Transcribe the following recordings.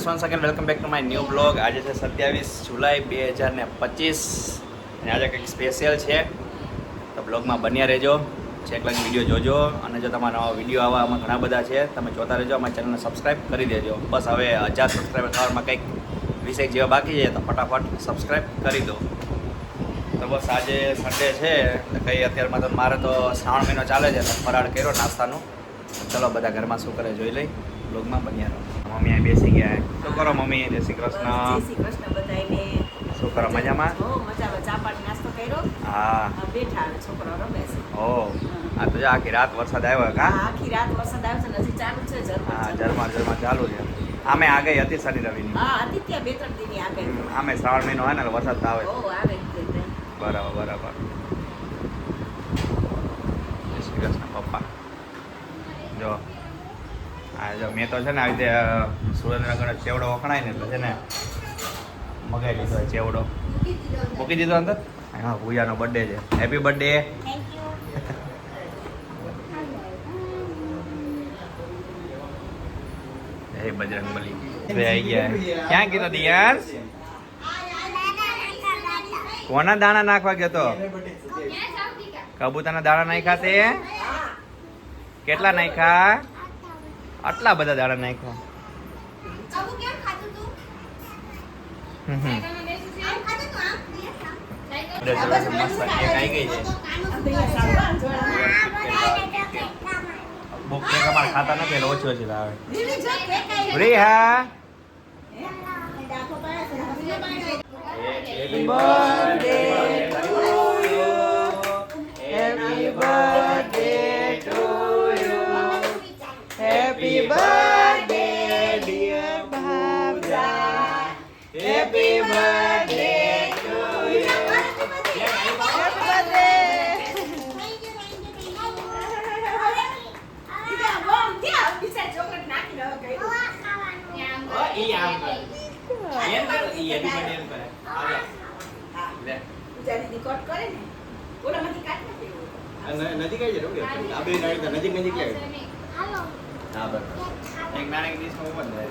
Friends, once again welcome back to my new blog. આજે છે 27 જુલાઈ 2025 અને આજે કંઈક સ્પેશિયલ છે, તો બ્લોગમાં બન્યા રહેજો, છેક લગી વિડીયો જોજો. અને જો તમારા નવા વિડીયો આવા આમાં ઘણા બધા છે, તમે જોતા રહેજો. અમારી ચેનલને સબસ્ક્રાઈબ કરી દેજો. બસ હવે 1000 સબસ્ક્રાઈબર થવામાં કંઈક 20 જેવા બાકી છે, તો ફટાફટ સબસ્ક્રાઈબ કરી દો. તો બસ આજે સન્ડે છે, એટલે કંઈ અત્યારમાં તો મારે તો શ્રાવણ મહિનો ચાલે છે, તો ફરાળ કર્યો નાસ્તાનું. ચલો બધા ઘરમાં શું કરે જોઈ લઈ, બ્લોગમાં બન્યા રહો. મમ્મી અહીં બેસી ગયા. શું કરો મમ્મી? જય શ્રી કૃષ્ણ. જય શ્રી કૃષ્ણ બધાયને. શું કરો? મજામાં? હો, મજામાં. ચા પાણી નાસ્તો કર્યો. હા. બેઠા હવે છોકરાઓ રમે છે. ઓ આ તો આખી રાત વરસાદ આવ્યો કા? હા, આખી રાત વરસાદ આવ્યો છે, હજી ચાલુ છે ઝરમર. હા, ઝરમર ચાલુ છે. આમે આગળ હતી શનિ રવિની. હા, હતી ત્યાં 2-3 દીની આગળ. આમે શ્રાવણ મહિનો હોય ને એટલે વરસાદ તો આવે. ઓ આવે જ તે. બરાબર. જય શ્રી કૃષ્ણ પપ્પા. જો હા, જો મેં તો છે ને આવી રીતે સુરેન્દ્રનગર ચેવડો વખણાય ને એટલે છે ને મગાવી લીધો ચેવડો. મૂકી દીધો અંદર. હા, પૂજાનો બર્થડે છે. Happy birthday. હે બજરંગબલી. આવી ગયા. ક્યાં ગયો દિયાંશ? કોના દાણા નાખવા ગયો તો? કબૂતરના દાણા નાખ્યા તે? કેટલા નાખ્યા? આટલા બધા દાણા નાખ્યા. મસ્ત કેક આવી ગઈ છે. બહુ કેક અમારે ખાતા નથી એટલે ઓછી ઓછી લાવે. રીહા Happy birthday to you. Happy birthday to you. Happy birthday dear Bhabja. Happy birthday to you. Happy birthday. નજીક આવી જાય આ બે નજીક લાગે. હા બસ એક નાની ડીશમાં ઓપન થાય.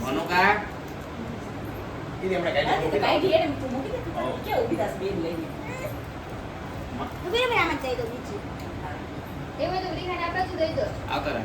મનુકા ini yang mereka ini dia yang mungkin dia udah bisa beli lagi. Mungkin dia amat cai itu biji. Dia mau beli kan apa sudah itu? Autor.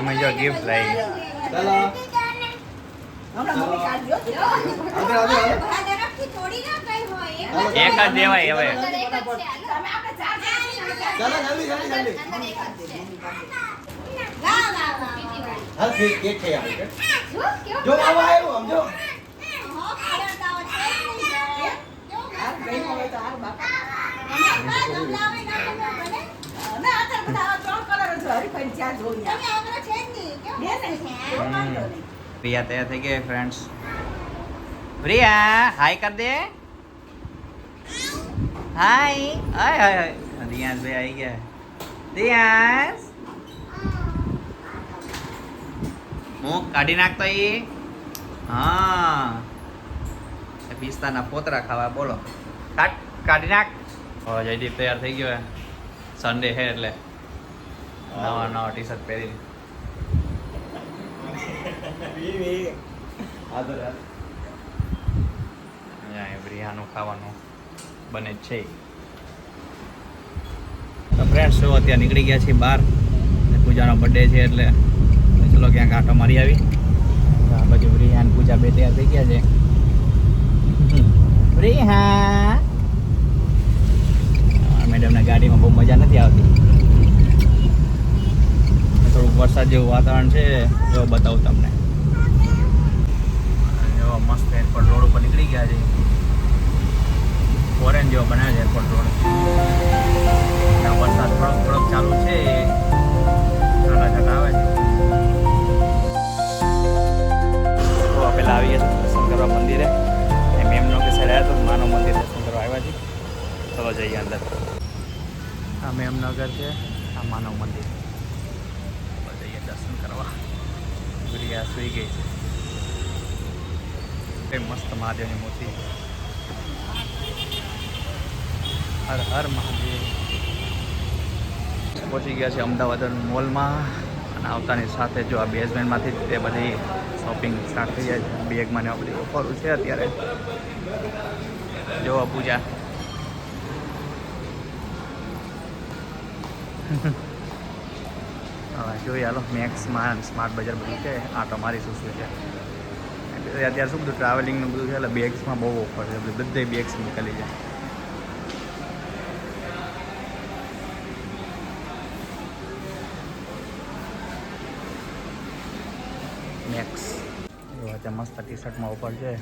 Mummy જો ગિફ્ટ લાવી. ચલો એક જ દેવાય હવે. હા કેક ખાઈ આવે કે જો આવા આવ્યો આમ જો આ બહેનો હોય તો હારું બાપા. ના, અત્યારે બધા આવા 3 કલર જ હોય. હરીફાઈ જ્યાં જોઈએ. બે ને? તો વાંધો નહીં. પ્રિયા તૈયાર થઈ ગઈ ફ્રેન્ડ્સ. પ્રિયા હાય કર દે. હાય હાય હાય હાય. રિયાઝ ભાઈ આવી ગયા. રિયાઝ મુખ કાઢી નાખતો ઈ. હા પિસ્તાના પોતરા ખાવા બોલો. કાઢી નાખ. હવે જયદીપ તૈયાર થઈ ગયો સન્ડે છે એટલે નવા ટી શર્ટ પહેરી. બ્રિયાનું ખાવાનું બને જ છે. તો ફ્રેન્ડ્સ જો અત્યારે નીકળી ગયા છીએ બહાર. પૂજાનો બર્થડે છે એટલે ચલો ક્યાંક આટો મારી આવી. આ બાજુ બ્રિયા પૂજા બે તૈયાર થઈ ગયા છે. બ્રિયા મેડમના ગાડીમાં બહુ મજા નથી આવતી. થોડુંક વરસાદ જેવું વાતાવરણ છે જો બતાવું તમને. જો મસ્ત એરપોર્ટ રોડ ઉપર નીકળી ગયા છે. ફોરેન જેવો બનાવે છે એરપોર્ટ રોડ. વરસાદ થોડોક ચાલુ છે. છાંટા છાંટા આવે છે. તો પેલા આવી ગયા છે દર્શન કરવા મંદિરે. એમ એમનો કે સાઈડ આવ્યા તો માનવ મંદિર દર્શન કરવા આવ્યા છે. ચલો જઈએ અંદર. આ મેમનગર છે, આ માનવ મંદિર. જઈએ દર્શન કરવા. પ્રિયા સુઈ ગઈ છે. કઈ મસ્ત મહાદેવની મૂર્તિ. હર હર મહાદેવ. પહોંચી ગયા છે અમદાવાદ મોલમાં. અને આવતાની સાથે જો આ બેઝમેન્ટમાંથી જ તે બધી શોપિંગ સ્ટાર્ટ થઈ જાય છે. બેગમાં ને આ બધી ઓફરો છે અત્યારે. જો પૂજા હવે જોઈએ હાલો મેક્સમાં સ્માર્ટ બજાર બધું છે. આટો મારીશું શું છે અત્યારે શું બધું ટ્રાવેલિંગનું બધું છે એટલે બેગ્સમાં બહુ ઓફર છે. બધે બેગ્સ નીકળી જાય. મેક્સ અત્યારે મસ્ત ટી શર્ટમાં ઓફર છે.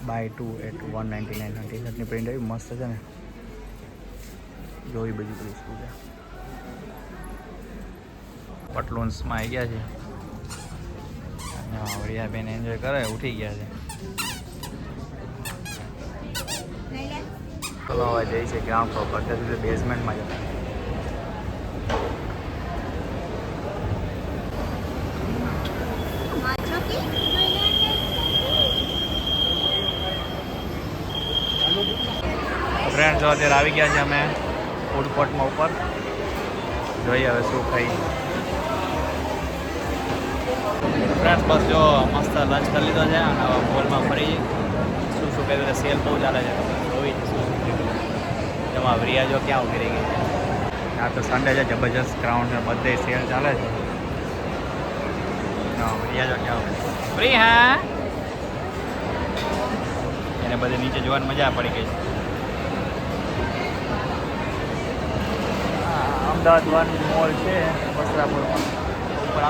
બાય 2 at 199 ટી શર્ટની પ્રિન્ટ એવી મસ્ત છે ને. જોઈ બધી બધી શું છે. પટલુન્સમાં આવી ગયા છે. વડિયા બેન એન્જોય કરે ઉઠી ગયા છે. ચલો હવે જઈ છે ગ્રાઉન્ડ ફ્લોર પર સુધી બેઝમેન્ટમાં જતા. ફ્રેન્ડ જો અત્યારે આવી ગયા છે અમે ફૂડ કોર્ટમાં ઉપર. જોઈએ હવે શું ખાઈ. ફ્રેન્ડ્સ બસ જો મસ્ત લંચ કરી લીધો છે અને હવે મોલમાં ફરી શું શું કહ્યું છે. સેલ બહુ ચાલે છે. જોઈ શું એમાં રિયા જો ક્યાં ઉભી રહી ગઈ છે. આ તો સન્ડે છે જબરજસ્ત ગ્રાઉન્ડ છે. બધે સેલ ચાલે છે. રિયા જો ક્યાં ફ્રી હા એને બધે નીચે જોવાની મજા પડી ગઈ છે. અમદાવાદ વન મોલ છે વસ્ત્રાપુરમાં ઉપર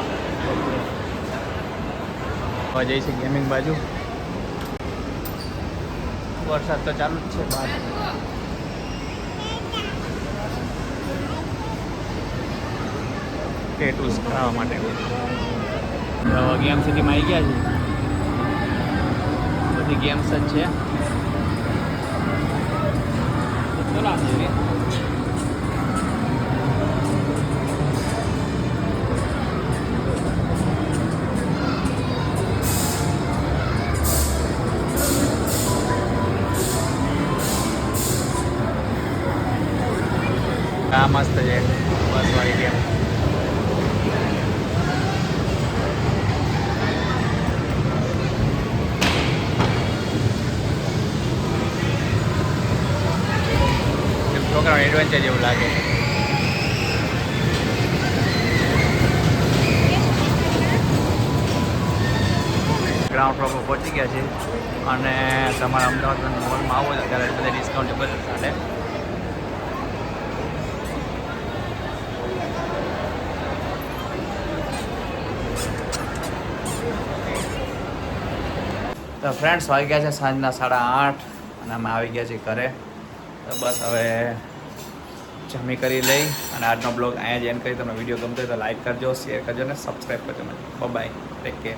હવે જઈશું ગેમિંગ બાજુ. વરસાદ તો ચાલુ જ છે બહાર. ટેટૂસ કરાવવા માટે ગેમ સિટીમાં આવી ગયા છે. બધી ગેમ્સ જ છે. આ મસ્ત છે બસવાળી ગેમ. છોકરાઓને એડવેન્ચર જેવું લાગે. ગ્રાઉન્ડ ફ્લોર પર પહોંચી ગયા છે અને તમારા અમદાવાદ મોલમાં આવો તો ત્યારે બધા ડિસ્કાઉન્ટ જબરદસ્ત ચાલે. તો ફ્રેન્ડ્સ વાગ્યા છે સાંજના 8:30 અને અમે આવી ગયા છીએ ઘરે. તો બસ હવે જમી કરી લઈ અને આજનો બ્લોગ અહીંયા જ એન્ડ કરી. તમને વિડીયો ગમતો હોય તો લાઈક કરજો, શેર કરજો અને સબસ્ક્રાઈબ કરજો. Bye bye, take care.